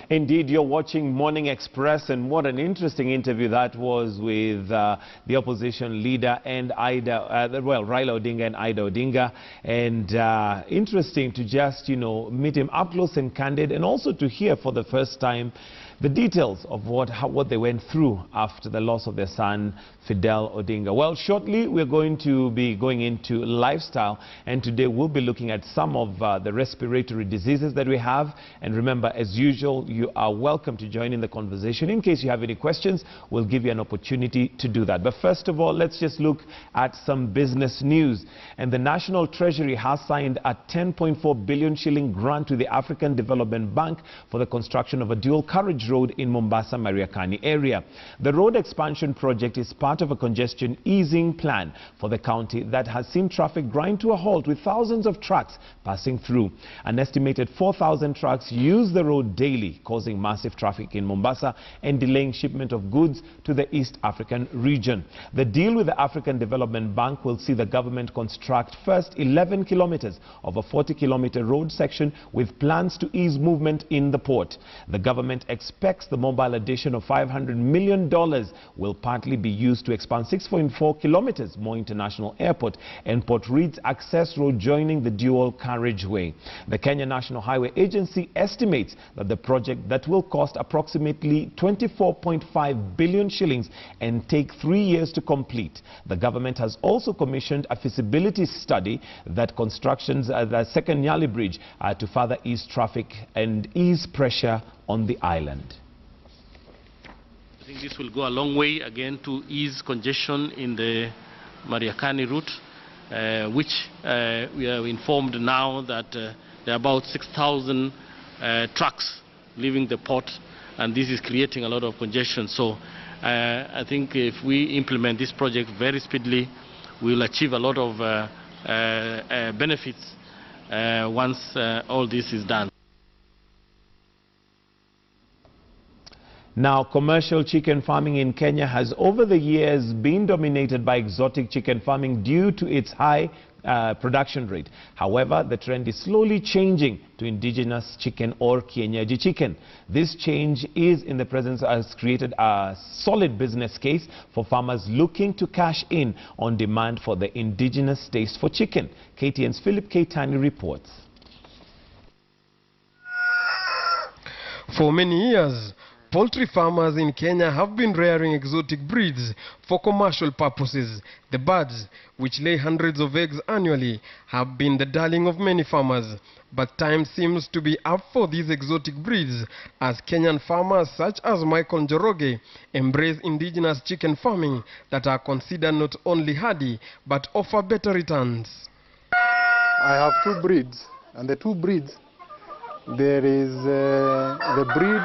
Indeed, you're watching Morning Express, and what an interesting interview that was with the opposition leader and Raila Odinga and Ida Odinga. And interesting to just, meet him up close and candid, and also to hear for the first time the details of what they went through after the loss of their son, Fidel Odinga. Well, shortly we're going to be going into lifestyle, and today we'll be looking at some of the respiratory diseases that we have. And remember, as usual, you are welcome to join in the conversation. In case you have any questions, we'll give you an opportunity to do that. But first of all, let's just look at some business news. And the National Treasury has signed a 10.4 billion shilling grant to the African Development Bank for the construction of a dual carriage road in Mombasa, Mariakani area. The road expansion project is part of a congestion easing plan for the county that has seen traffic grind to a halt, with thousands of trucks passing through. An estimated 4,000 trucks use the road daily, causing massive traffic in Mombasa and delaying shipment of goods to the East African region. The deal with the African Development Bank will see the government construct first 11 kilometers of a 40-kilometer road section, with plans to ease movement in the port. The government expects the mobile addition of $500 million will partly be used to expand 6.4 kilometers more international airport and Port Reid's access road joining the dual carriageway. The Kenya National Highway Agency estimates that the project that will cost approximately 24.5 billion shillings and take 3 years to complete. The government has also commissioned a feasibility study that constructions the second Nyali Bridge to further ease traffic and ease pressure on the island. I think this will go a long way again to ease congestion in the Mariakani route, which we are informed now that there are about 6,000 trucks leaving the port, and this is creating a lot of congestion. So I think if we implement this project very speedily, we will achieve a lot of benefits once all this is done. Now, commercial chicken farming in Kenya has over the years been dominated by exotic chicken farming due to its high production rate. However, the trend is slowly changing to indigenous chicken or kienyeji chicken. This change is in the presence has created a solid business case for farmers looking to cash in on demand for the indigenous taste for chicken. KTN's Philip Keitani reports. For many years, poultry farmers in Kenya have been rearing exotic breeds for commercial purposes. The birds, which lay hundreds of eggs annually, have been the darling of many farmers. But time seems to be up for these exotic breeds, as Kenyan farmers such as Michael Njoroge embrace indigenous chicken farming that are considered not only hardy but offer better returns. I have two breeds, and the two breeds, there is the breed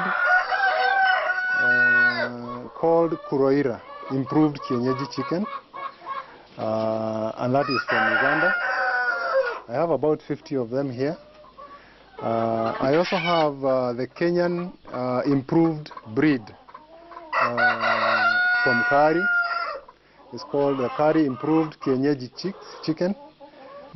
called Kuroira, improved kienyeji chicken, and that is from Uganda. I have about 50 of them here. I also have the Kenyan improved breed from Kari. It's called the Kari improved kienyeji chicken.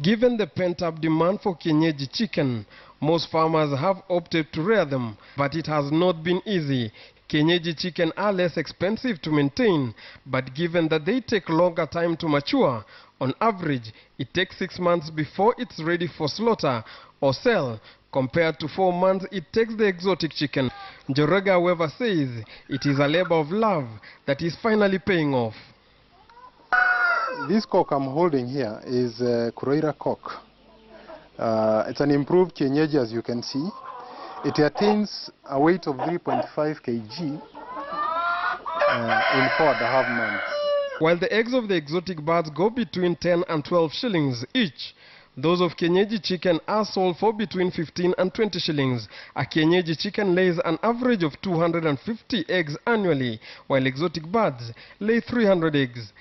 Given the pent-up demand for kienyeji chicken, most farmers have opted to rear them, but it has not been easy. Kienyeji chicken are less expensive to maintain, but given that they take longer time to mature, on average, it takes 6 months before it's ready for slaughter or sale, compared to 4 months it takes the exotic chicken. Njoroge, however, says it is a labor of love that is finally paying off. This cock I'm holding here is a Kuroira cock. It's an improved kienyeji, as you can see. It attains a weight of 3.5 kg in 4.5 months. While the eggs of the exotic birds go between 10 and 12 shillings each, those of kienyeji chicken are sold for between 15 and 20 shillings. A kienyeji chicken lays an average of 250 eggs annually, while exotic birds lay 300 eggs.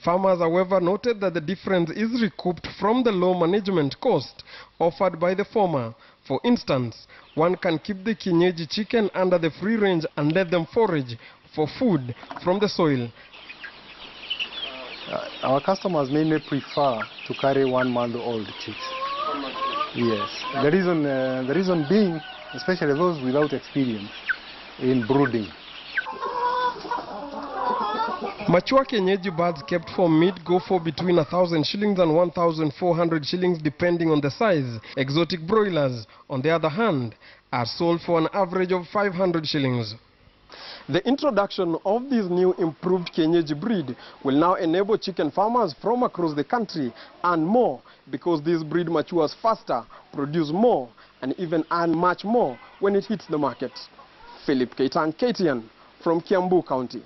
Farmers, however, noted that the difference is recouped from the low management cost offered by the former. For instance, one can keep the kienyeji chicken under the free range and let them forage for food from the soil. Our customers mainly prefer to carry 1-month-old chicks. Yes. The reason being especially those without experience in brooding. Mature Kienyeji birds kept for meat go for between 1,000 shillings and 1,400 shillings depending on the size. Exotic broilers, on the other hand, are sold for an average of 500 shillings. The introduction of this new improved Kienyeji breed will now enable chicken farmers from across the country earn more because this breed matures faster, produce more, and even earn much more when it hits the market. Philip Keitan, KTN, from Kiambu County.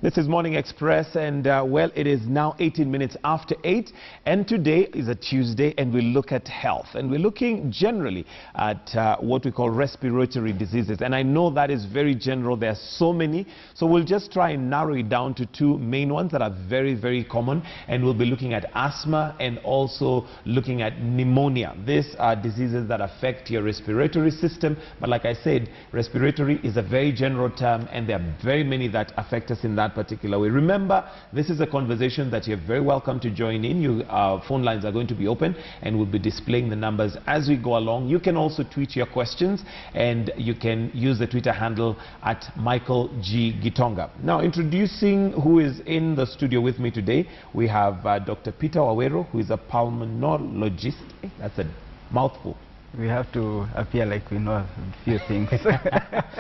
This is Morning Express, and well, it is now 18 minutes after 8, and today is a Tuesday, and we look at health, and we're looking generally at what we call respiratory diseases. And I know that is very general. There are so many, so we'll just try and narrow it down to two main ones that are very, very common, and we'll be looking at asthma and also looking at pneumonia. These are diseases that affect your respiratory system, but like I said, respiratory is a very general term, and there are very many that affect us in that particular way. Remember, this is a conversation that you're very welcome to join in. Phone lines are going to be open, and we'll be displaying the numbers as we go along. You can also tweet your questions, and you can use the Twitter handle at Michael G. Gitonga. Now, introducing who is in the studio with me today, we have Dr. Peter Wawero, who is a pulmonologist. That's a mouthful. We have to appear like we know a few things.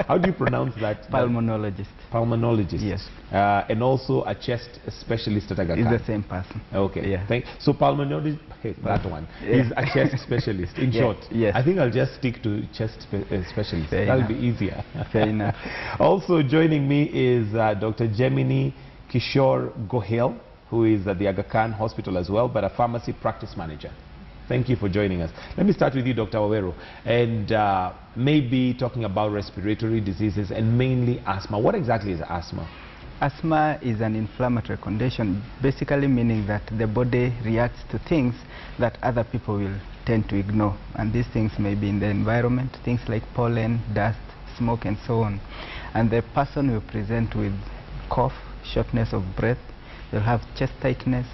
How do you pronounce that? Pulmonologist. Pulmonologist. Yes. And also a chest specialist at Aga Khan. It's the same person. Okay. Yeah. So pulmonologist, that one. Yeah. He's a chest specialist, in short. Yes. I think I'll just stick to chest specialist. Fair That'll enough. be easier. Fair enough. Also joining me is Dr. Gemini Kishore Gohel, who is at the Aga Khan Hospital as well, but a pharmacy practice manager. Thank you for joining us. Let me start with you, Dr. Wawero, and maybe talking about respiratory diseases and mainly asthma. What exactly is asthma? Asthma is an inflammatory condition, basically meaning that the body reacts to things that other people will tend to ignore. And these things may be in the environment, things like pollen, dust, smoke, and so on. And the person will present with cough, shortness of breath, they'll have chest tightness,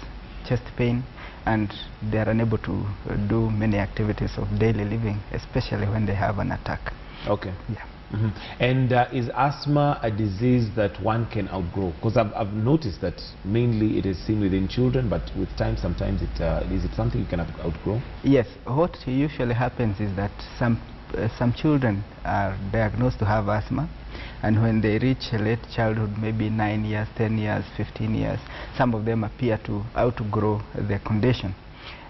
chest pain, and they are unable to do many activities of daily living, especially when they have an attack. Okay. Yeah. Mm-hmm. And is asthma a disease that one can outgrow? Because I've noticed that mainly it is seen within children, but with time sometimes is it something you can outgrow? Yes. What usually happens is that some children are diagnosed to have asthma, and when they reach late childhood, maybe 9 years, 10 years, 15 years, some of them appear to outgrow the condition.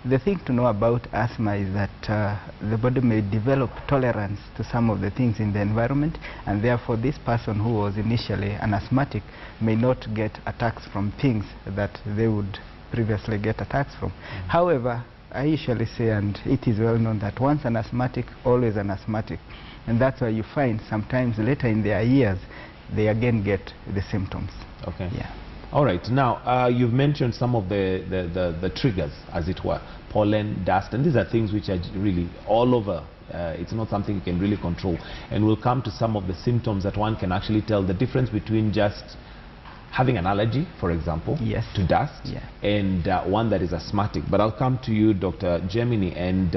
The thing to know about asthma is that the body may develop tolerance to some of the things in the environment, and therefore this person who was initially an asthmatic may not get attacks from things that they would previously get attacks from. However, I usually say, and it is well known, that once an asthmatic, always an asthmatic. And that's why you find sometimes later in their years, they again get the symptoms. Okay. Yeah. All right. Now, you've mentioned some of the triggers, as it were, pollen, dust, and these are things which are really all over. It's not something you can really control. And we'll come to some of the symptoms that one can actually tell the difference between just having an allergy, for example, yes, to dust, yeah, and one that is asthmatic. But I'll come to you, Dr. Gemini, and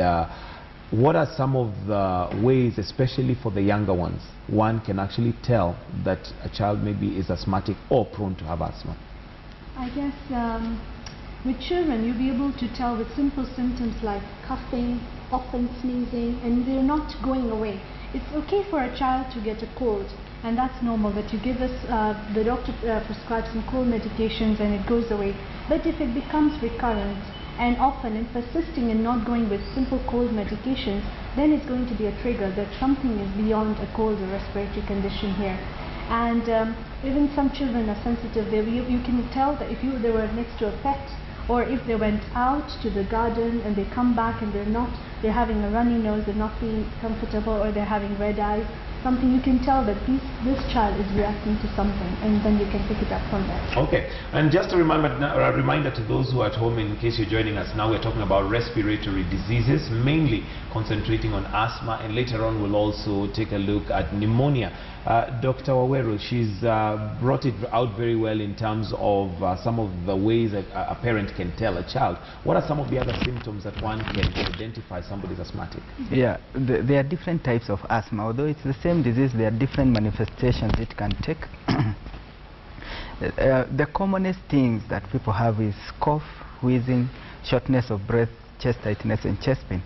what are some of the ways, especially for the younger ones, one can actually tell that a child maybe is asthmatic or prone to have asthma? I guess with children, you'll be able to tell with simple symptoms like coughing, often sneezing, and they're not going away. It's okay for a child to get a cold, and that's normal, that you give us, the doctor prescribes some cold medications and it goes away. But if it becomes recurrent and often and persisting and not going with simple cold medications, then it's going to be a trigger that something is beyond a cold or respiratory condition here. And even some children are sensitive. You can tell that if they were next to a pet, or if they went out to the garden and they come back and they're having a runny nose, they're not feeling comfortable, or they're having red eyes, something you can tell that this child is reacting to something, and then you can pick it up from there. Okay, and just a reminder to those who are at home, in case you're joining us now, we're talking about respiratory diseases, mainly concentrating on asthma, and later on we'll also take a look at pneumonia. Dr. Waweru, she's brought it out very well in terms of some of the ways that a parent can tell a child. What are some of the other symptoms that one can identify somebody's asthmatic? Yeah, there are different types of asthma. Although it's the same disease, there are different manifestations it can take. The commonest things that people have is cough, wheezing, shortness of breath, chest tightness, and chest pain.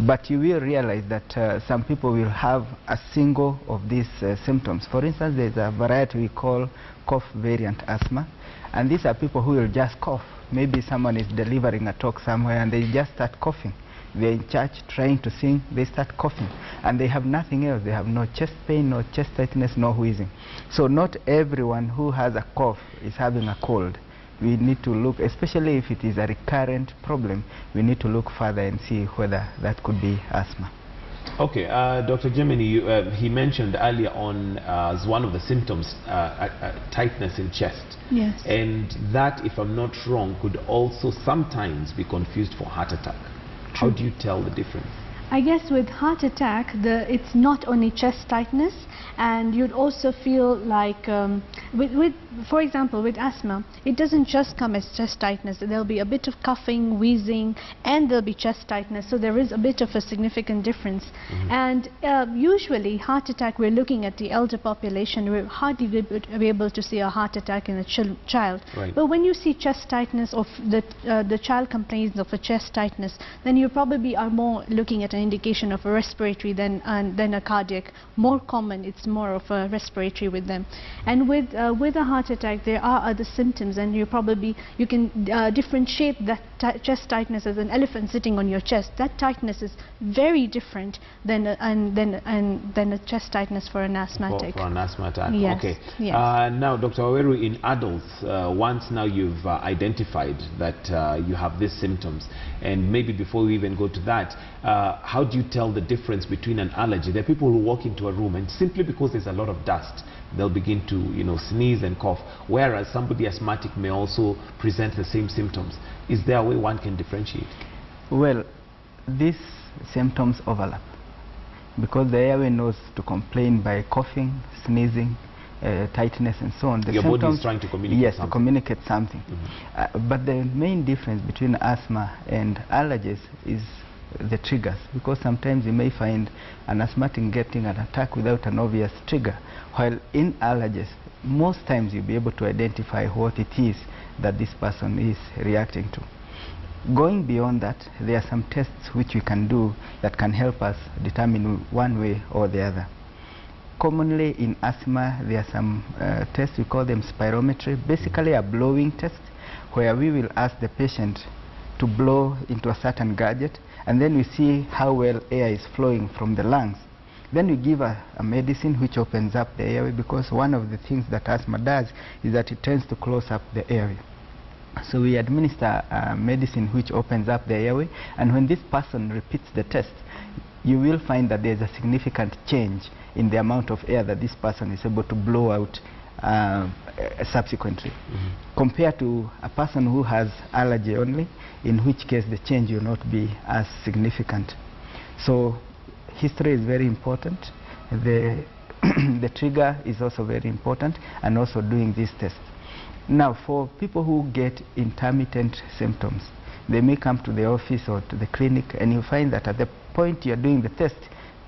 But you will realize that some people will have a single of these symptoms. For instance, there's a variety we call cough variant asthma, and these are people who will just cough. Maybe someone is delivering a talk somewhere and they just start coughing. They're in church trying to sing, they start coughing, and they have nothing else. They have no chest pain, no chest tightness, no wheezing. So not everyone who has a cough is having a cold. We need to look, especially if it is a recurrent problem, we need to look further and see whether that could be asthma. Okay, Dr. Gemini, he mentioned earlier on as one of the symptoms, tightness in chest. Yes. And that, if I'm not wrong, could also sometimes be confused for heart attack. How do you tell the difference? I guess with heart attack, it's not only chest tightness, and you'd also feel like, for example, with asthma, it doesn't just come as chest tightness. There'll be a bit of coughing, wheezing, and there'll be chest tightness. So there is a bit of a significant difference. And usually, heart attack, we're looking at the elder population. We're hardly be able to see a heart attack in a child. Right. But when you see chest tightness, or the child complains of a chest tightness, then you probably are more looking at an indication of a respiratory than a cardiac. More common, it's more of a respiratory with them. And with a heart attack, there are other symptoms, and you can differentiate that chest tightness as an elephant sitting on your chest. That tightness is very different than a chest tightness for an asthmatic. For an asthmatic. Yes. Okay. Yes. Now, Dr. Waweru, in adults, once now you've identified that you have these symptoms, and maybe before we even go to that, how do you tell the difference between an allergy? There are people who walk into a room and simply because there's a lot of dust, they'll begin to sneeze and cough, whereas somebody asthmatic may also present the same symptoms. Is there a way one can differentiate? Well, these symptoms overlap because the airway knows to complain by coughing, sneezing, tightness, and so on. Your body is trying to communicate something. Yes, to communicate something. But the main difference between asthma and allergies is the triggers, because sometimes you may find an asthmatic getting an attack without an obvious trigger, while in allergies, most times you'll be able to identify what it is that this person is reacting to. Going beyond that, there are some tests which we can do that can help us determine one way or the other. Commonly in asthma, there are some tests, we call them spirometry, basically a blowing test, where we will ask the patient to blow into a certain gadget, and then we see how well air is flowing from the lungs. Then we give a medicine which opens up the airway, because one of the things that asthma does is that it tends to close up the airway. So we administer a medicine which opens up the airway, and when this person repeats the test, you will find that there's a significant change in the amount of air that this person is able to blow out subsequently, compared to a person who has allergy only, in which case the change will not be as significant. So history is very important. The trigger is also very important, and also doing this test. Now, for people who get intermittent symptoms, they may come to the office or to the clinic, and you find that at the point you're doing the test,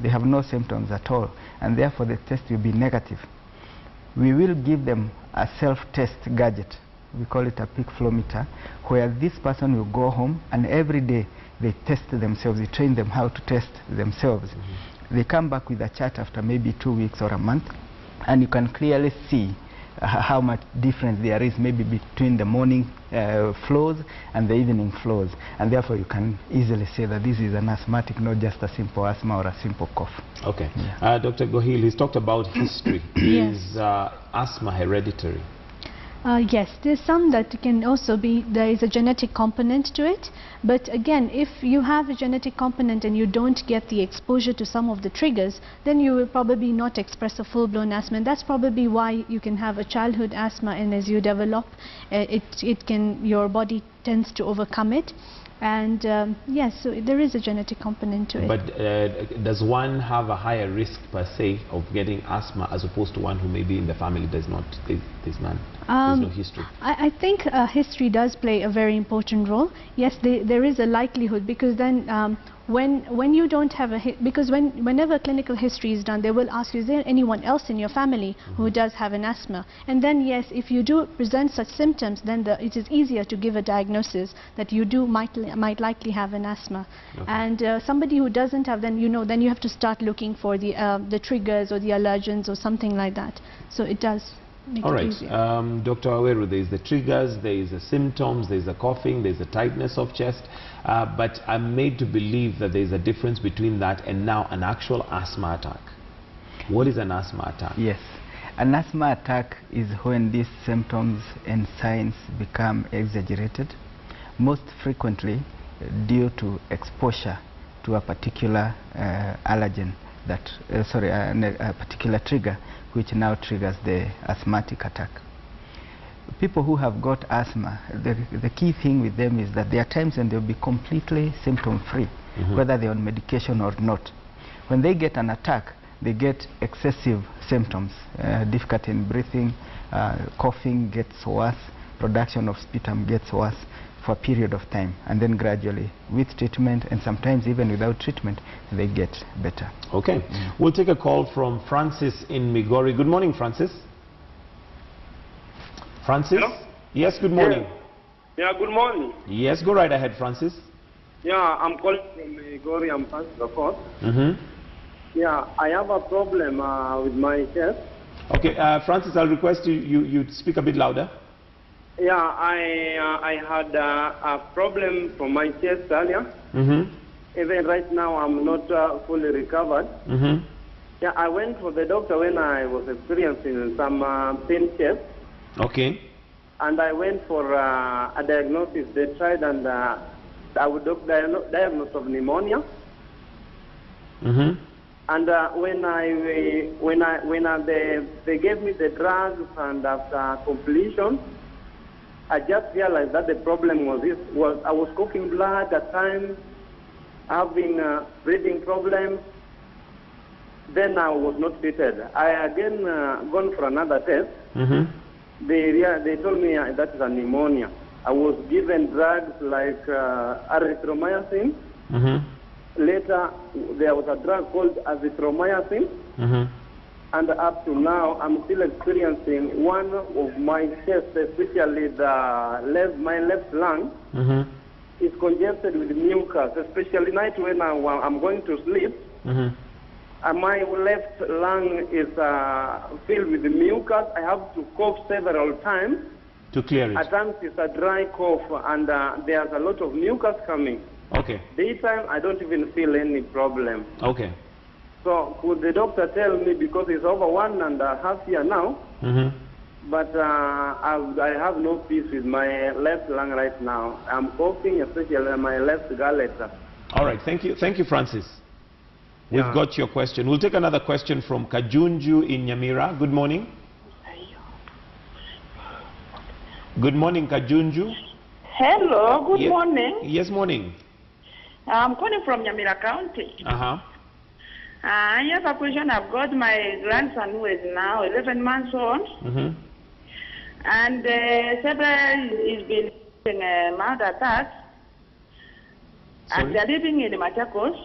they have no symptoms at all, and therefore the test will be negative. We will give them a self-test gadget. We call it a peak flow meter, where this person will go home and every day they test themselves. We train them how to test themselves. They come back with a chart after maybe 2 weeks or a month, and you can clearly see how much difference there is maybe between the morning flows and the evening flows, and therefore you can easily say that this is an asthmatic, not just a simple asthma or a simple cough. Okay. Yeah. Dr. Gohil, he's talked about history. Yes. Is asthma hereditary? Yes, there's some that can also be, there is a genetic component to it, but again, if you have a genetic component and you don't get the exposure to some of the triggers, then you will probably not express a full-blown asthma, and that's probably why you can have a childhood asthma, and as you develop, your body tends to overcome it. And yes, so there is a genetic component to it. But does one have a higher risk per se of getting asthma as opposed to one who maybe in the family does not, there's none, there's no history? I think history does play a very important role. Yes, there is a likelihood, because then when you don't have because whenever clinical history is done, they will ask you, is there anyone else in your family who does have an asthma? And then yes, if you do present such symptoms, then it is easier to give a diagnosis that you might likely have an asthma. Okay. And somebody who doesn't have, then you have to start looking for the triggers or the allergens or something like that. So it does make it easier. Dr. Aweru, there is the triggers, there is the symptoms, there is the coughing, there is the tightness of chest, but I'm made to believe that there is a difference between that and now an actual asthma attack. What is an asthma attack? Yes, an asthma attack is when these symptoms and signs become exaggerated, most frequently due to exposure to a particular allergen, a particular trigger, which now triggers the asthmatic attack. People who have got asthma, the key thing with them is that there are times when they'll be completely symptom-free, whether they're on medication or not. When they get an attack, they get excessive symptoms, difficulty in breathing, coughing gets worse, production of sputum gets worse for a period of time, and then gradually with treatment, and sometimes even without treatment, they get better. Okay. We'll take a call from Francis in Migori. Good morning, Francis. Francis? Hello? Yes, good morning. Yeah, good morning. Yes, go right ahead, Francis. Yeah, I'm calling from Migori. I'm Francis, of course. Yeah, I have a problem with my chest. Okay, Francis, I'll request you speak a bit louder. Yeah, I had a problem from my chest earlier. Even right now, I'm not fully recovered. Yeah, I went for the doctor when I was experiencing some pain chest. Okay. And I went for a diagnosis. They tried and I would diagnose of pneumonia. And when they gave me the drugs, and after completion, I just realized that the problem was I was coughing blood at times, having breathing problems. Then I was not treated. I again gone for another test. They told me that is a pneumonia. I was given drugs like erythromycin. Later, there was a drug called azithromycin. And up to now, I'm still experiencing one of my chest, especially my left lung, is congested with mucus, especially night when I'm going to sleep. My left lung is filled with mucus. I have to cough several times. To clear it? At times it's a dry cough, and there's a lot of mucus coming. Okay. Daytime, I don't even feel any problem. Okay. So could the doctor tell me, because it's over 1.5 years now, but I have no peace with my left lung right now. I'm coughing, especially my left gullet. All right, thank you, Francis. We've got your question. We'll take another question from Kajunju in Nyamira. Good morning. Good morning, Kajunju. Hello, good morning. Yes, morning. I'm calling from Nyamira County. I have a question. I've got my grandson who is now 11 months old. And he's been having mild attacks. And they're living in Machakos.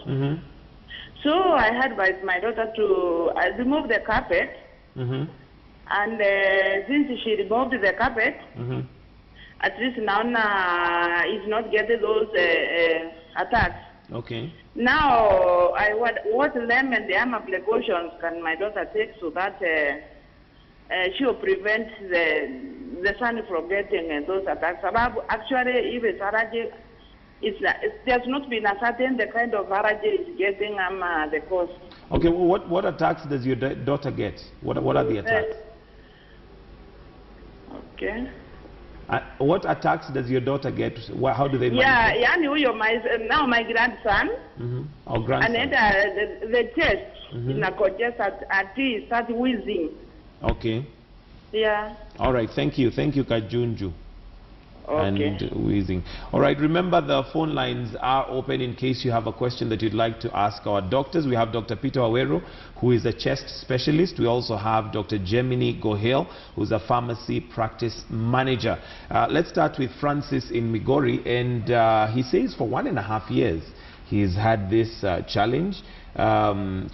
So I had advised my daughter to remove the carpet. And since she removed the carpet, at least now he's not getting those attacks. Okay. Now, what lemon and precautions can my daughter take so that she will prevent the son from getting those attacks? Actually, if it's allergy, there's not been ascertained the kind of allergy is getting the cause. Okay, well, what attacks does your daughter get? What are the attacks? Okay. What attacks does your daughter get? How do they Yeah, manifest? now my grandson. Or grandson? And then the chest, in a chest at he start wheezing. Okay. Yeah. All right, thank you. Thank you, Kajunju. Okay. And wheezing. All right, remember the phone lines are open in case you have a question that you'd like to ask our doctors. We have Dr. Peter Awero, who is a chest specialist. We also have Dr. Gemini Gohel, who's a pharmacy practice manager. Let's start with Francis in Migori, and he says for 1.5 years he's had this challenge.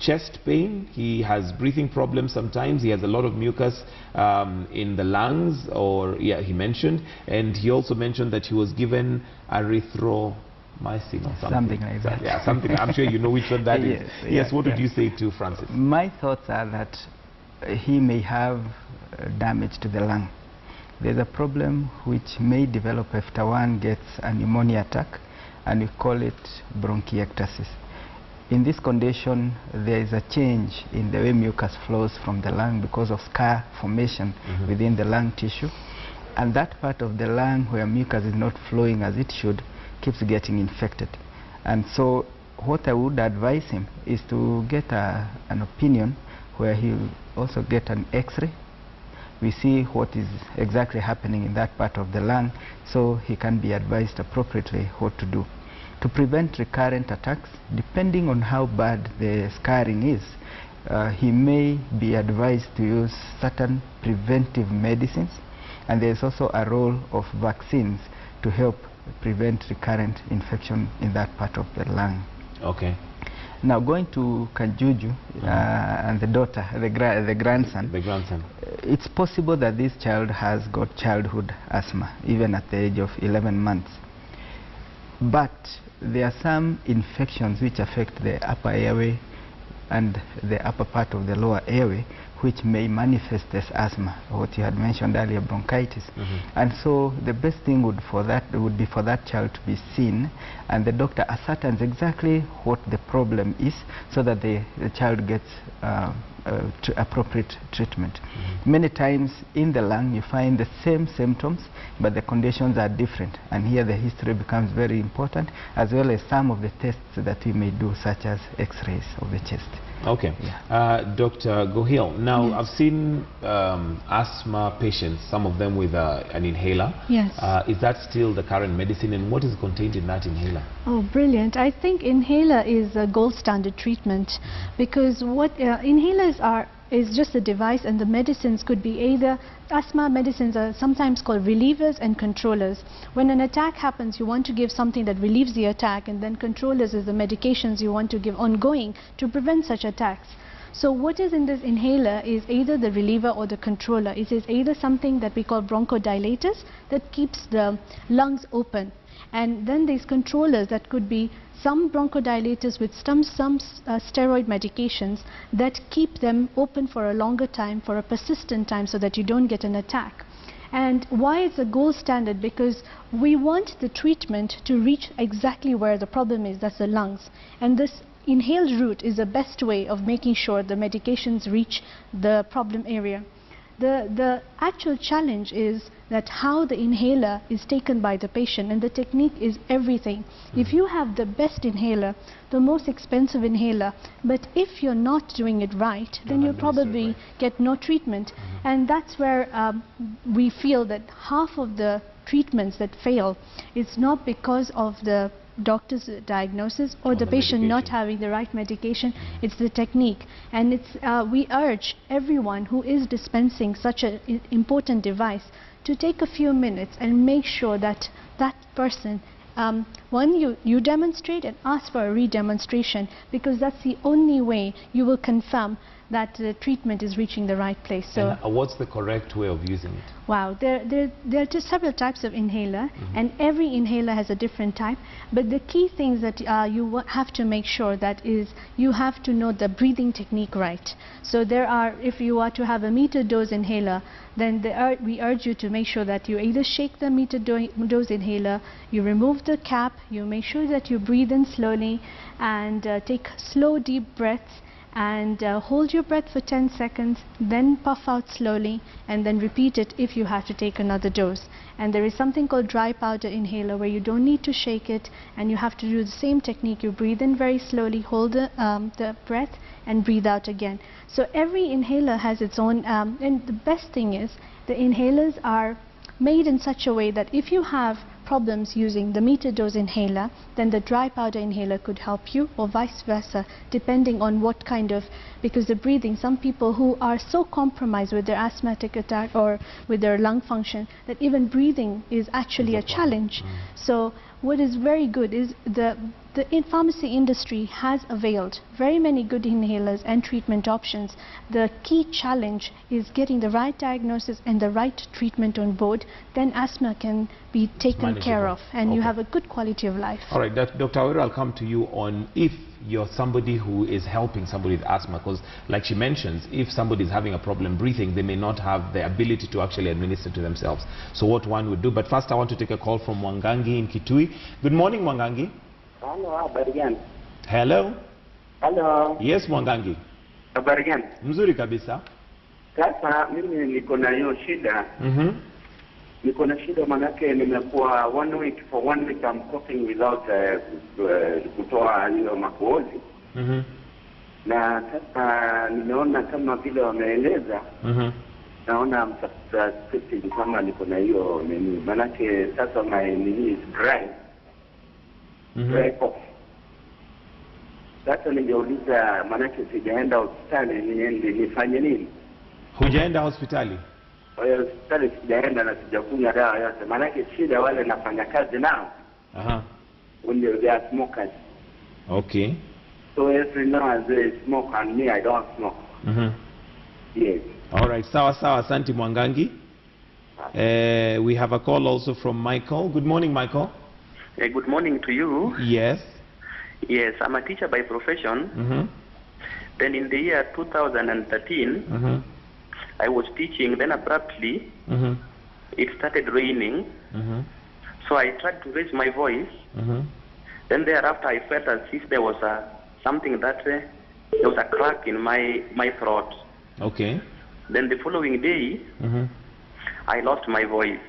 Chest pain, he has breathing problems sometimes, he has a lot of mucus in the lungs, or he mentioned, and he also mentioned that he was given erythromycin or something like that. Yeah, something. I'm sure you know which one that is. Yes, what would you say to Francis? My thoughts are that he may have damage to the lung. There's a problem which may develop after one gets a pneumonia attack, and we call it bronchiectasis. In this condition, there is a change in the way mucus flows from the lung because of scar formation within the lung tissue. And that part of the lung where mucus is not flowing as it should keeps getting infected. And so what I would advise him is to get an opinion where he'll also get an X-ray. We see what is exactly happening in that part of the lung, so he can be advised appropriately what to do. To prevent recurrent attacks, depending on how bad the scarring is, he may be advised to use certain preventive medicines, and there is also a role of vaccines to help prevent recurrent infection in that part of the lung. Okay. Now going to Kanjuju and the daughter, the grandson. The grandson. It's possible that this child has got childhood asthma, even at the age of 11 months. But there are some infections which affect the upper airway and the upper part of the lower airway, which may manifest as asthma, what you had mentioned earlier, bronchitis. And so the best thing would be for that child to be seen, and the doctor ascertains exactly what the problem is, so that the child gets appropriate treatment. Many times in the lung you find the same symptoms, but the conditions are different, and here the history becomes very important, as well as some of the tests that we may do, such as x-rays of the chest. Okay. Dr. Gohil, now I've seen asthma patients, some of them with an inhaler. Yes. Is that still the current medicine, and what is contained in that inhaler? Oh, brilliant. I think inhaler is a gold standard treatment, because what inhalers is just a device, and the medicines could be either, asthma medicines are sometimes called relievers and controllers. When an attack happens, you want to give something that relieves the attack, and then controllers is the medications you want to give ongoing to prevent such attacks. So what is in this inhaler is either the reliever or the controller. It is either something that we call bronchodilators that keeps the lungs open, and then these controllers that could be some bronchodilators with some steroid medications that keep them open for a longer time, for a persistent time, so that you don't get an attack. And why it's a gold standard? Because we want the treatment to reach exactly where the problem is, that's the lungs. And this inhaled route is the best way of making sure the medications reach the problem area. The actual challenge is that how the inhaler is taken by the patient, and the technique is everything. If you have the best inhaler, the most expensive inhaler, but if you're not doing it right, then you'll probably get no treatment. And that's where we feel that half of the treatments that fail is not because of the doctor's diagnosis or the patient not having the right medication. It's the technique, and it's we urge everyone who is dispensing such an important device to take a few minutes and make sure that that person, one, you demonstrate and ask for a re-demonstration, because that's the only way you will confirm that the treatment is reaching the right place. So, and what's the correct way of using it? Wow, there are just several types of inhaler, and every inhaler has a different type. But the key things that you have to make sure that is you have to know the breathing technique right. So there are, if you are to have a metered dose inhaler, then we urge you to make sure that you either shake the metered dose inhaler, you remove the cap, you make sure that you breathe in slowly and take slow deep breaths, and hold your breath for 10 seconds, then puff out slowly, and then repeat it if you have to take another dose. And there is something called dry powder inhaler where you don't need to shake it, and you have to do the same technique. You breathe in very slowly, hold the breath, and breathe out again. So every inhaler has its own, and the best thing is the inhalers are made in such a way that if you have problems using the metered dose inhaler, then the dry powder inhaler could help you, or vice versa, depending on what kind of, because the breathing, some people who are so compromised with their asthmatic attack or with their lung function that even breathing is actually a challenge. So what is very good is the pharmacy industry has availed very many good inhalers and treatment options. The key challenge is getting the right diagnosis and the right treatment on board. Then asthma can be taken care of, and you have a good quality of life. All right, Dr. Aweru, I'll come to you on if you're somebody who is helping somebody with asthma, because like she mentions, if somebody is having a problem breathing, they may not have the ability to actually administer to themselves. So what one would do. But first I want to take a call from Mwangangi in Kitui. Good morning, Mwangangi. Hello, habari gani? Hello. Hello. Yes, Mwangangi. Habari gani? Mzuri kabisa. Sasa mimi niko na hiyo shida. Niko na shida manake nimekuwa 1 week, for 1 week I'm coughing without kutoa hiyo makohozi. Na sasa nimeona kama vile wameeleza. Naona mtafiti kama niko na hiyo nini, manake sasa my nini is dry. Dry cough. Sasa ningeuliza, manake sijaenda hospitali, nifanye nini? Hujaenda hospitali? Hospitali sijaenda na sijakunywa dawa yote, manake shida wale nafanya kazi nao. When they are smokers. Okay. So every now and then they smoke, and me I don't smoke. Yes. All right. Sawa sawa, asante Mwangangi. We have a call also from Michael. Good morning, Michael. Good morning to you. Yes. Yes, I'm a teacher by profession. Then in the year 2013, I was teaching, then abruptly, it started raining. So I tried to raise my voice. Then thereafter I felt as if there was something that, there was a crack in my throat. Okay. Then the following day, I lost my voice.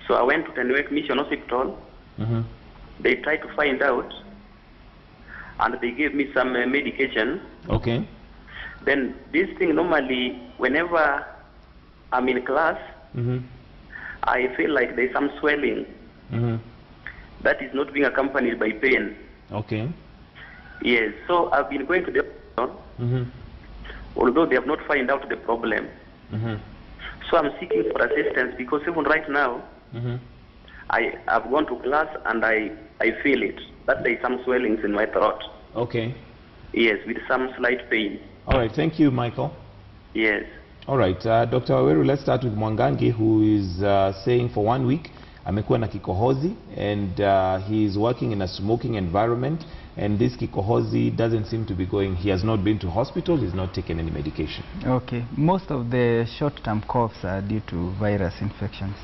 So I went to Tenwek Mission Hospital. They tried to find out, and they gave me some medication. Okay. Then this thing, normally whenever I'm in class, I feel like there's some swelling that is not being accompanied by pain. Okay. Yes, so I've been going to the hospital, although they have not found out the problem. So I'm seeking for assistance, because even right now, I have gone to class and I feel it, that there is some swellings in my throat. Okay. Yes, with some slight pain. All right, thank you, Michael. Yes. All right, Dr. Aweru, let's start with Mwangangi, who is saying for 1 week, amekuwa na kikohozi, and he is working in a smoking environment, and this kikohozi doesn't seem to be going. He has not been to hospital, he's not taken any medication. Okay, most of the short-term coughs are due to virus infections.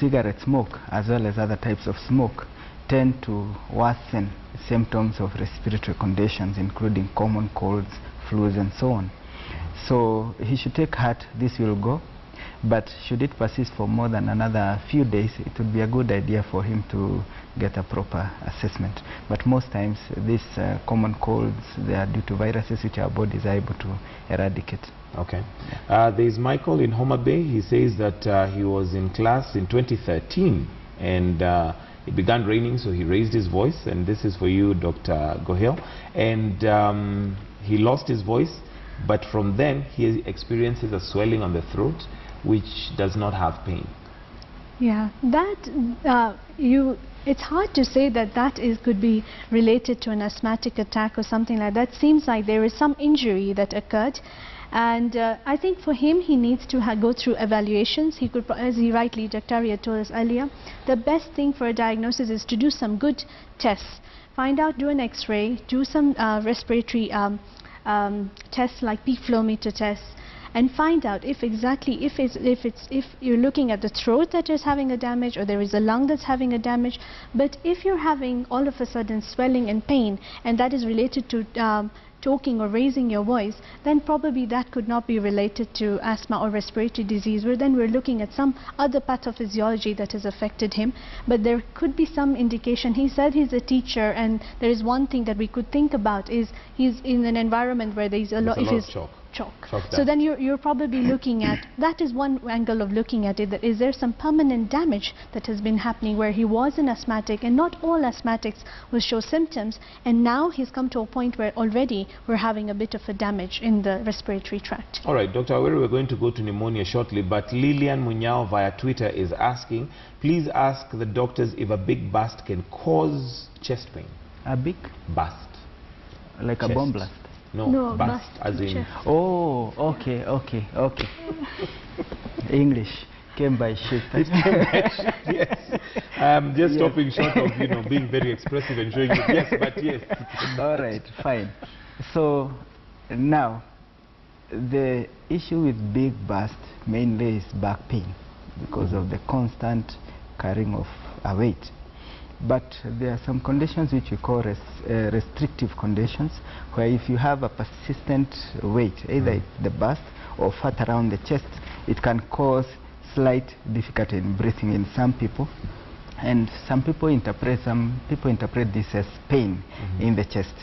Cigarette smoke, as well as other types of smoke, tend to worsen symptoms of respiratory conditions, including common colds, flus, and so on. So he should take heart, this will go. But should it persist for more than another few days, it would be a good idea for him to get a proper assessment. But most times, these common colds, they are due to viruses which our bodies are able to eradicate. Okay. There is Michael in Homa Bay. He says that he was in class in 2013, and it began raining, so he raised his voice, and this is for you, Dr. Gohil. And he lost his voice, but from then he experiences a swelling on the throat, which does not have pain. Yeah, that it's hard to say that could be related to an asthmatic attack or something like that. Seems like there is some injury that occurred, and I think for him, he needs to go through evaluations. He could, as he rightly, Dr. Arya told us earlier, the best thing for a diagnosis is to do some good tests. Find out, do an X-ray, do some respiratory tests like peak flow meter tests, and find out if you're looking at the throat that is having a damage, or there is a lung that's having a damage. But if you're having all of a sudden swelling and pain, and that is related to talking or raising your voice, then probably that could not be related to asthma or respiratory disease, where then we're looking at some other pathophysiology that has affected him. But there could be some indication. He said he's a teacher, and there is one thing that we could think about is he's in an environment where there's a lot of chalk. So then you're probably looking at, that is one angle of looking at it, that is there some permanent damage that has been happening where he was an asthmatic, and not all asthmatics will show symptoms, and now he's come to a point where already we're having a bit of a damage in the respiratory tract. All right, Dr. Awere, we're going to go to pneumonia shortly, but Lillian Munyao via Twitter is asking, please ask the doctors if a big burst can cause chest pain. A big burst? Like chest. A bomb blast? No, burst as in... Oh, okay. English came by shift. Yes. Just stopping short of, being very expressive and showing it. Yes, but yes. All right, fine. So now, the issue with big burst mainly is back pain because of the constant carrying of a weight. But there are some conditions which we call restrictive conditions, where if you have a persistent weight, either it's the burst or fat around the chest, it can cause slight difficulty in breathing in some people. And some people interpret this as pain in the chest.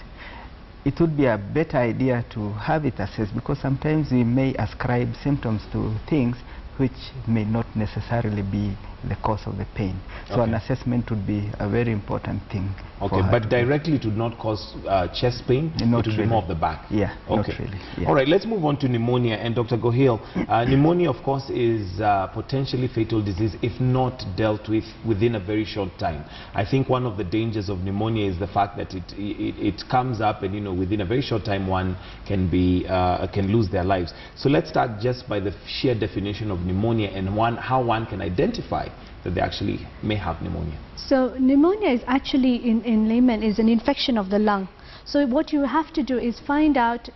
It would be a better idea to have it assessed, because sometimes we may ascribe symptoms to things which may not necessarily be the cause of the pain. So an assessment would be a very important thing. Okay, but directly it would not cause chest pain? Not it would really. be more of the back? Yeah, okay. Not really. Yeah. All right, let's move on to pneumonia. And Dr. Gohil, pneumonia, of course, is potentially fatal disease if not dealt with within a very short time. I think one of the dangers of pneumonia is the fact that it comes up and, within a very short time one can lose their lives. So let's start just by the sheer definition of pneumonia and how one can identify that they actually may have pneumonia. So pneumonia is actually, in layman, is an infection of the lung. So what you have to do is find out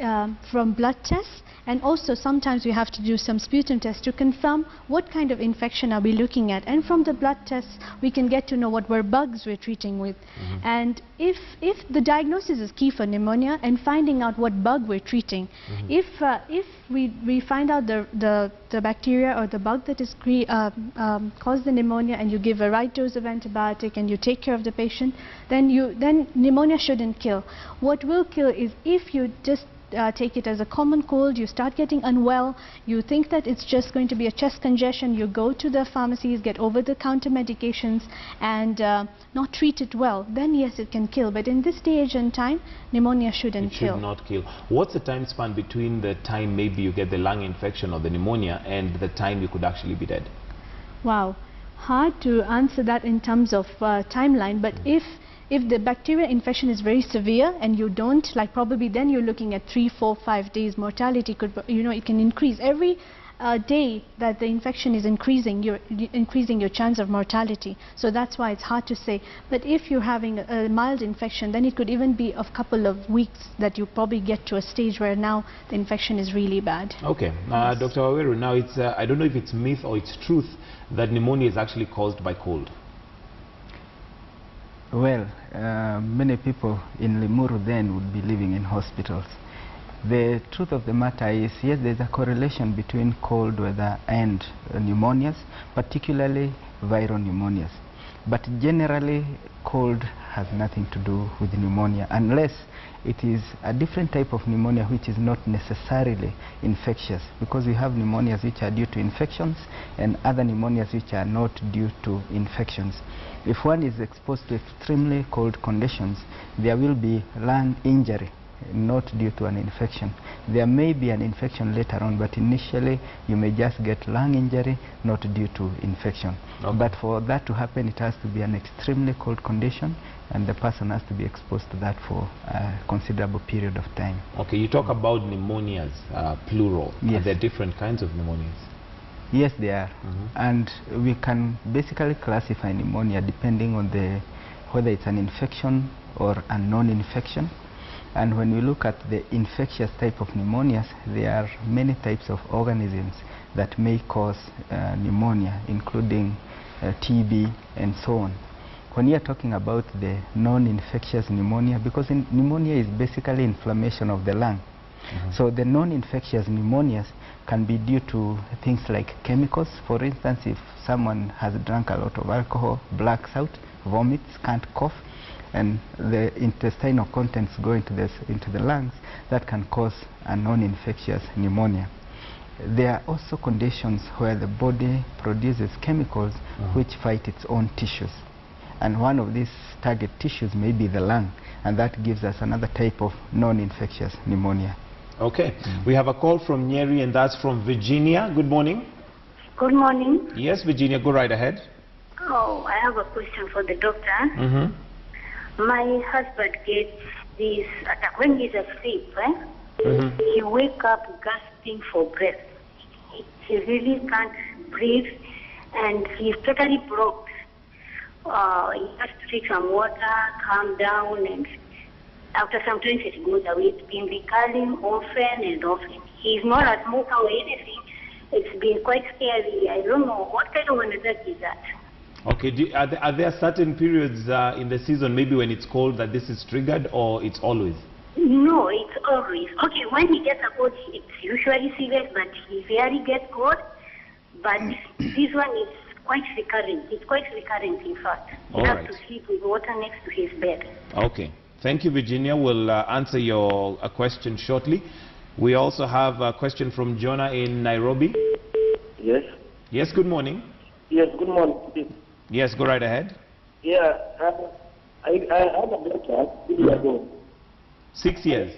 from blood tests, and also sometimes we have to do some sputum tests to confirm what kind of infection are we looking at. And from the blood tests we can get to know what bugs we're treating with. And if the diagnosis is key for pneumonia, and finding out what bug we're treating. If we find out the bacteria or the bug that is caused the pneumonia, and you give a right dose of antibiotic and you take care of the patient, then pneumonia shouldn't kill. What will kill is if you just take it as a common cold, you start getting unwell, you think that it's just going to be a chest congestion, you go to the pharmacies, get over-the-counter medications, and not treat it well, then yes, it can kill. But in this stage and time, pneumonia shouldn't kill. It should not kill. What's the time span between the time maybe you get the lung infection or the pneumonia and the time you could actually be dead? Wow, hard to answer that in terms of timeline, but if the bacterial infection is very severe and you don't, probably then you're looking at 3, 4, 5 days. Mortality could, it can increase. Every day that the infection is increasing, you're increasing your chance of mortality. So that's why it's hard to say. But if you're having a mild infection, then it could even be a couple of weeks that you probably get to a stage where now the infection is really bad. Okay. Yes. Dr. Awere, now it's, I don't know if it's myth or it's truth that pneumonia is actually caused by cold. Well, many people in Limuru then would be living in hospitals. The truth of the matter is, yes, there's a correlation between cold weather and pneumonias, particularly viral pneumonias. But generally, cold has nothing to do with pneumonia, unless it is a different type of pneumonia which is not necessarily infectious, because we have pneumonias which are due to infections and other pneumonias which are not due to infections. If one is exposed to extremely cold conditions, there will be lung injury, not due to an infection. There may be an infection later on, but initially you may just get lung injury, not due to infection. Okay. But for that to happen, it has to be an extremely cold condition, and the person has to be exposed to that for a considerable period of time. Okay, you talk about pneumonias, plural. Yes. Are there different kinds of pneumonias? Yes, they are. And we can basically classify pneumonia depending on whether it's an infection or a non-infection. And when we look at the infectious type of pneumonias, there are many types of organisms that may cause pneumonia, including TB and so on. when you're talking about the non-infectious pneumonia, because pneumonia is basically inflammation of the lung. So the non-infectious pneumonias can be due to things like chemicals. For instance, if someone has drunk a lot of alcohol, blacks out, vomits, can't cough, and the intestinal contents go into the lungs, that can cause a non-infectious pneumonia. There are also conditions where the body produces chemicals which fight its own tissues. And one of these target tissues may be the lung, and that gives us another type of non-infectious pneumonia. Okay. We have a call from Nyeri, and that's from Virginia. Good morning. Good morning. Yes, Virginia, go right ahead. Oh, I have a question for the doctor. My husband gets this attack when he's asleep. He wakes up gasping for breath. He really can't breathe, and he's totally broke. He has to take some water, calm down, and after some time it goes away. It's been recurring often and often. He's not a smoker or anything. It's been quite scary. I don't know what kind of an attack is that. Okay, are there certain periods in the season, maybe when it's cold, that this is triggered, or it's always? No, it's always. Okay, when he gets a cold, it's usually serious, but he rarely gets cold. But this one is quite recurrent. It's quite recurrent, in fact. He has to sleep with water next to his bed. Okay. Thank you, Virginia. We'll answer your question shortly. We also have a question from Jonah in Nairobi. Yes. Yes, good morning. Yes, good morning. Yes, go right ahead. Yeah, I had a daughter 3 years ago. 6 years?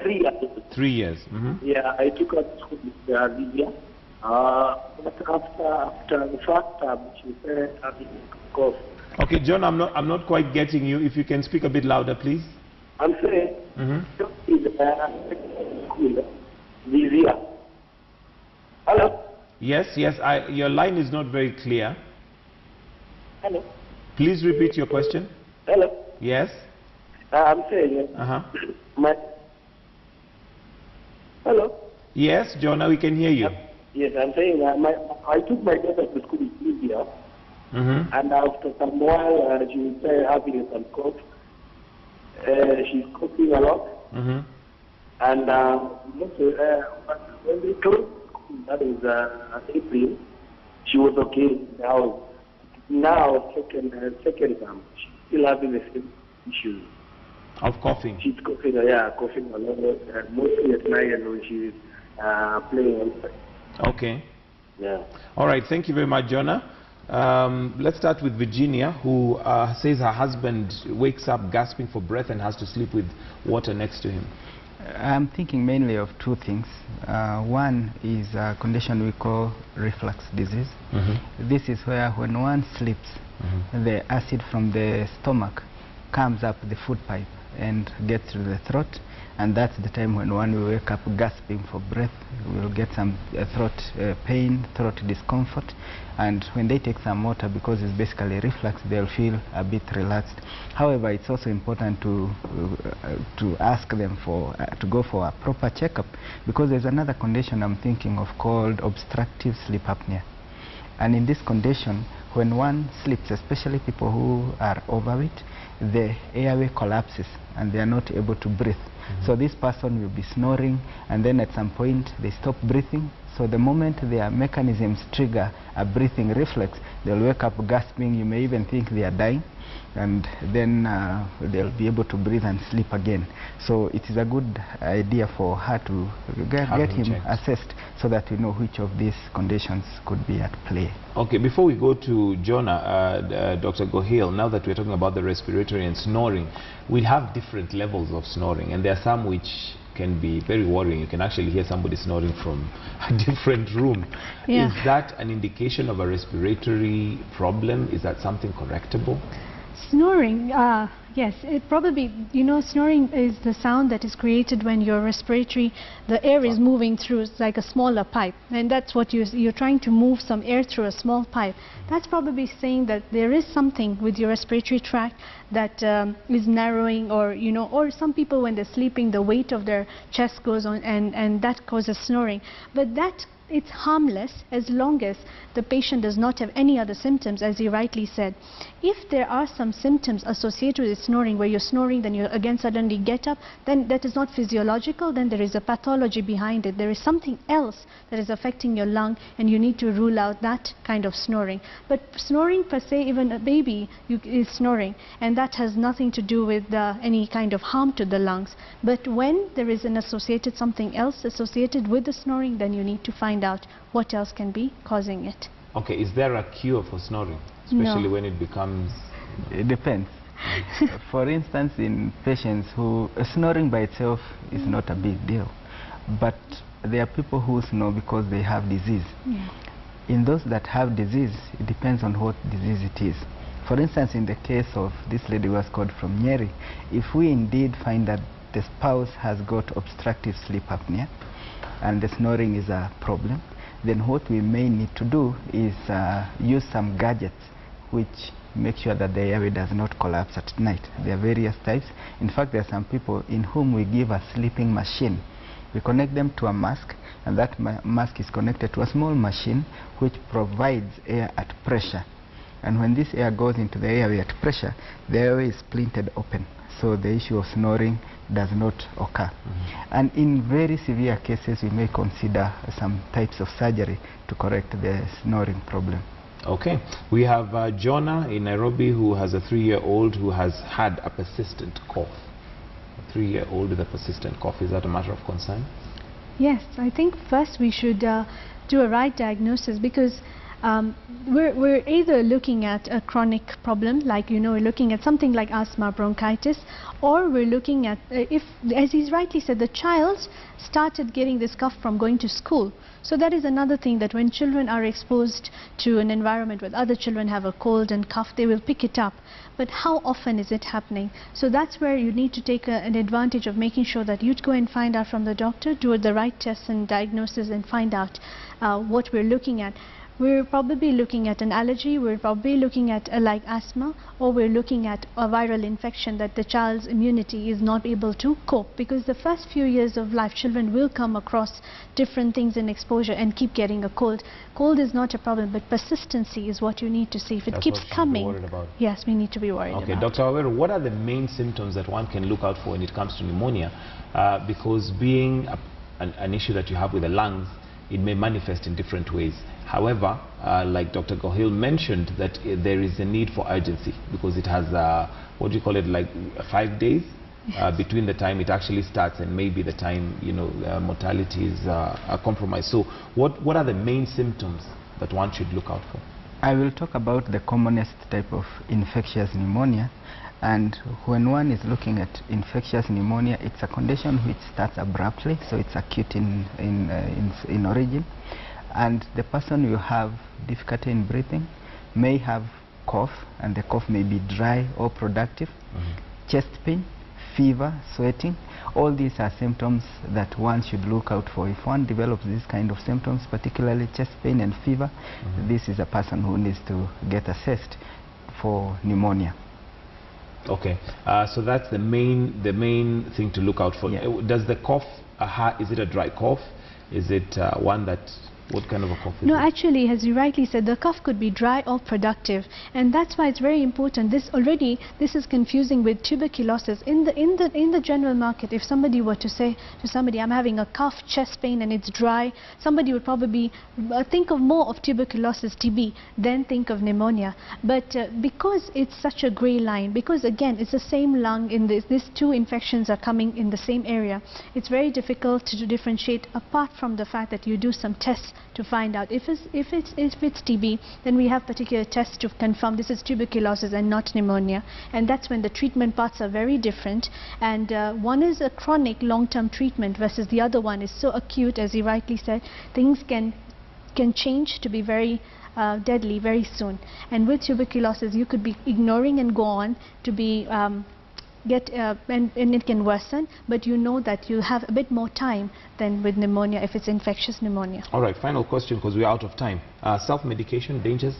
3 years. 3 years. Yeah, I took her to school this year. But after the first time, she said having cough. Okay, John, I'm not quite getting you. If you can speak a bit louder, please. I'm saying, school this year. Hello? Yes, your line is not very clear. Hello? Please repeat your question. Hello? Yes? I'm saying, hello? Yes, Jonah, we can hear you. Yes, I'm saying I took my daughter to school this year. And after some while, she started having some cough. She's coughing a lot. And when they told that was April, she was okay. Now second time, she's still having the same issue. Of coughing? She's coughing, coughing a lot, mostly at night when she's playing outside. Okay. Yeah. All right, thank you very much, Jonah. Let's start with Virginia, who says her husband wakes up gasping for breath and has to sleep with water next to him. I'm thinking mainly of two things. One is a condition we call reflux disease. This is where when one sleeps, the acid from the stomach comes up the food pipe and gets to the throat, and that's the time when one will wake up gasping for breath. We'll get some throat pain, throat discomfort, and when they take some water, because it's basically reflux, they'll feel a bit relaxed. However, it's also important to ask them to go for a proper checkup, because there's another condition I'm thinking of called obstructive sleep apnea. And in this condition, when one sleeps, especially people who are overweight, the airway collapses and they are not able to breathe. So this person will be snoring, and then at some point they stop breathing. So the moment their mechanisms trigger a breathing reflex, they'll wake up gasping. You may even think they are dying, and then they'll be able to breathe and sleep again. So it is a good idea for her to get him assessed, so that we know which of these conditions could be at play. Okay, before we go to Jonah, Dr. Gohil, now that we're talking about the respiratory and snoring, we have different levels of snoring, and there are some which can be very worrying. You can actually hear somebody snoring from a different room. Yeah. Is that an indication of a respiratory problem? Is that something correctable? Snoring, Yes, it probably, you know, snoring is the sound that is created when your respiratory, the air is moving through, it's like a smaller pipe, and that's what you're trying to move some air through a small pipe. That's probably saying that there is something with your respiratory tract that is narrowing, or, you know, or some people when they're sleeping, the weight of their chest goes on, and that causes snoring. But that, it's harmless as long as the patient does not have any other symptoms, as you rightly said. If there are some symptoms associated with snoring, where you're snoring, then you again suddenly get up, then that is not physiological, then there is a pathology behind it. There is something else that is affecting your lung, and you need to rule out that kind of snoring. But snoring per se, even a baby is snoring, and that has nothing to do with any kind of harm to the lungs. But when there is an associated, something else associated with the snoring, then you need to find out what else can be causing it. Okay, is there a cure for snoring, especially when it becomes... It depends. For instance, in patients who snoring by itself is not a big deal, but there are people who snore because they have disease. Yeah. In those that have disease, it depends on what disease it is. For instance, in the case of this lady who was called from Nyeri, if we indeed find that the spouse has got obstructive sleep apnea and the snoring is a problem, then what we may need to do is use some gadgets which make sure that the airway does not collapse at night. There are various types. In fact, there are some people in whom we give a sleeping machine. We connect them to a mask, and that mask is connected to a small machine which provides air at pressure. And when this air goes into the airway at pressure, the airway is splintered open, so the issue of snoring does not occur. And in very severe cases, we may consider some types of surgery to correct the snoring problem. Okay, we have Jonah in Nairobi, who has a 3-year-old who has had a persistent cough. A 3-year-old with a persistent cough, is that a matter of concern? Yes, I think first we should do a right diagnosis, because we're either looking at a chronic problem, like, you know, we're looking at something like asthma, bronchitis, or we're looking at, if, as he's rightly said, the child started getting this cough from going to school. So that is another thing, that when children are exposed to an environment where other children have a cold and cough, they will pick it up. But how often is it happening? So that's where you need to take an advantage of making sure that you go and find out from the doctor, do the right tests and diagnosis, and find out what we're looking at. We're probably looking at an allergy, we're probably looking at like asthma, or we're looking at a viral infection that the child's immunity is not able to cope, because the first few years of life, children will come across different things in exposure and keep getting a cold. Cold is not a problem, but persistency is what you need to see. If it keeps coming, yes, we need to be worried about. Okay, Dr. Awero, what are the main symptoms that one can look out for when it comes to pneumonia? Because being an issue that you have with the lungs, it may manifest in different ways. However, like Dr. Gohil mentioned, that there is a need for urgency, because it has, what do you call it, like 5 days between the time it actually starts and maybe the time, you know, mortality is compromised. So what are the main symptoms that one should look out for? I will talk about the commonest type of infectious pneumonia. And when one is looking at infectious pneumonia, it's a condition which starts abruptly, so it's acute in origin. And the person will have difficulty in breathing, may have cough, and the cough may be dry or productive, chest pain, fever, sweating. All these are symptoms that one should look out for. If one develops these kind of symptoms, particularly chest pain and fever, this is a person who needs to get assessed for pneumonia. Okay, so that's the main thing to look out for. Yeah. Does the cough, is it a dry cough? Is it one that, what kind of a cough is it? No, actually, as you rightly said, the cough could be dry or productive, and that's why it's very important. This is confusing with tuberculosis. In the general market, if somebody were to say to somebody, I'm having a cough, chest pain, and it's dry, somebody would probably think of more of tuberculosis, TB, than think of pneumonia. But because it's such a gray line, because again it's the same lung, in these two infections are coming in the same area, it's very difficult to differentiate, apart from the fact that you do some tests to find out. If it's TB, then we have particular tests to confirm this is tuberculosis and not pneumonia, and that's when the treatment parts are very different, and one is a chronic long-term treatment versus the other one is so acute, as he rightly said. Things can change to be very deadly very soon, and with tuberculosis you could be ignoring and go on to be and it can worsen, but you know that you have a bit more time than with pneumonia if it's infectious pneumonia. All right, final question because we're out of time. Self-medication, dangers?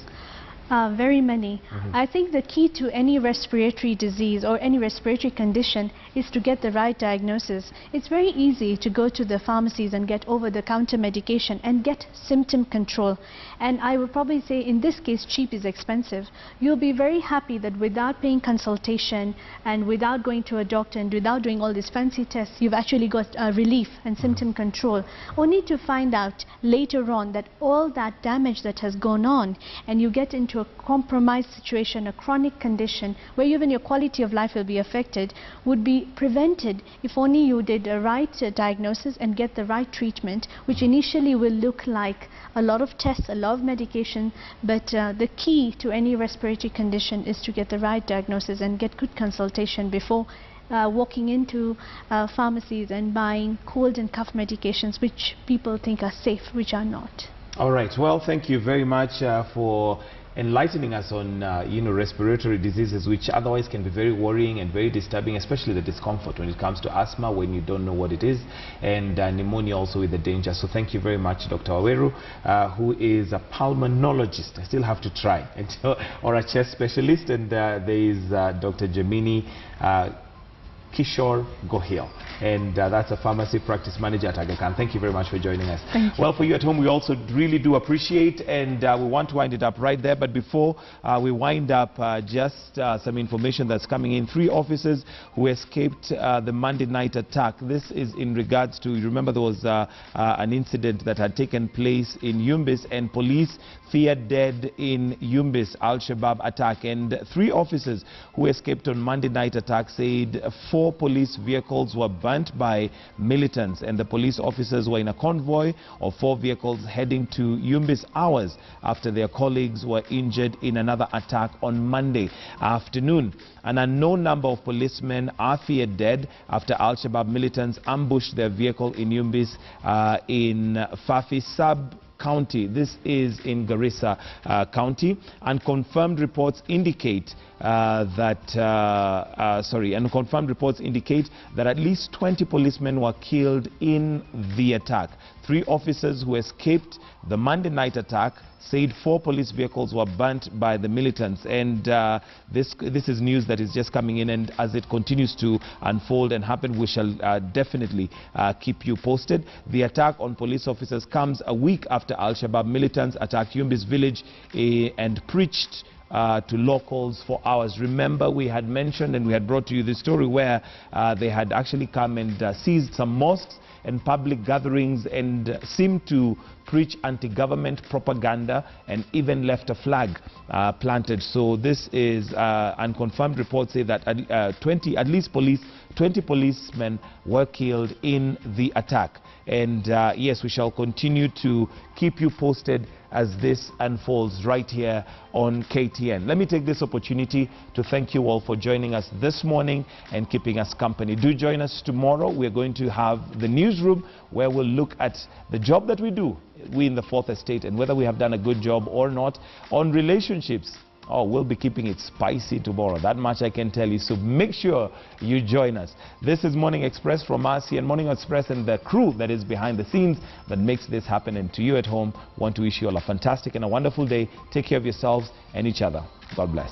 Very many. I think the key to any respiratory disease or any respiratory condition is to get the right diagnosis. It's very easy to go to the pharmacies and get over-the-counter medication and get symptom control. And I would probably say in this case cheap is expensive. You'll be very happy that without paying consultation and without going to a doctor and without doing all these fancy tests, you've actually got relief and symptom control. Only to find out later on that all that damage that has gone on and you get into a compromised situation, a chronic condition where even your quality of life will be affected, would be prevented if only you did a right diagnosis and get the right treatment, which initially will look like a lot of tests, a lot of medication, but the key to any respiratory condition is to get the right diagnosis and get good consultation before walking into pharmacies and buying cold and cough medications which people think are safe, which are not. All right, well, thank you very much for enlightening us on respiratory diseases, which otherwise can be very worrying and very disturbing, especially the discomfort when it comes to asthma when you don't know what it is, and pneumonia also with the danger. So thank you very much, Dr. Waweru, who is a pulmonologist. I still have to try, or a chest specialist, and there is Dr. Gemini Kishore Gohil, and that's a pharmacy practice manager at Aga Khan. Thank you very much for joining us. Thank you. Well, for you at home, we also really do appreciate, and we want to wind it up right there. But before we wind up, just some information that's coming in. 3 officers who escaped the Monday night attack. This is in regards to, you remember there was an incident that had taken place in Yumbis, and police feared dead in Yumbis Al-Shabaab attack. And 3 officers who escaped on Monday night attack said 4 police vehicles were burnt by militants, and the police officers were in a convoy of 4 vehicles heading to Yumbis hours after their colleagues were injured in another attack on Monday afternoon. An unknown number of policemen are feared dead after Al-Shabaab militants ambushed their vehicle in Yumbis in Fafi Sub-County. This is in Garissa County. Unconfirmed reports indicate that at least 20 policemen were killed in the attack. 3 officers who escaped the Monday night attack said 4 police vehicles were burnt by the militants, and this is news that is just coming in, and as it continues to unfold and happen, we shall definitely keep you posted. The attack on police officers comes a week after Al-Shabaab militants attacked Yumbis village and preached to locals for hours. Remember, we had mentioned and we had brought to you this story where they had actually come and seized some mosques and public gatherings and seemed to preach anti-government propaganda and even left a flag planted. So this is unconfirmed reports say that at least 20 policemen were killed in the attack. And yes, we shall continue to keep you posted as this unfolds right here on KTN. Let me take this opportunity to thank you all for joining us this morning and keeping us company. Do join us tomorrow. We're going to have the newsroom where we'll look at the job that we do, we in the 4th Estate, and whether we have done a good job or not on relationships. Oh, we'll be keeping it spicy tomorrow. That much I can tell you. So make sure you join us. This is Morning Express from us here, and Morning Express and the crew that is behind the scenes that makes this happen. And to you at home, want to wish you all a fantastic and a wonderful day. Take care of yourselves and each other. God bless.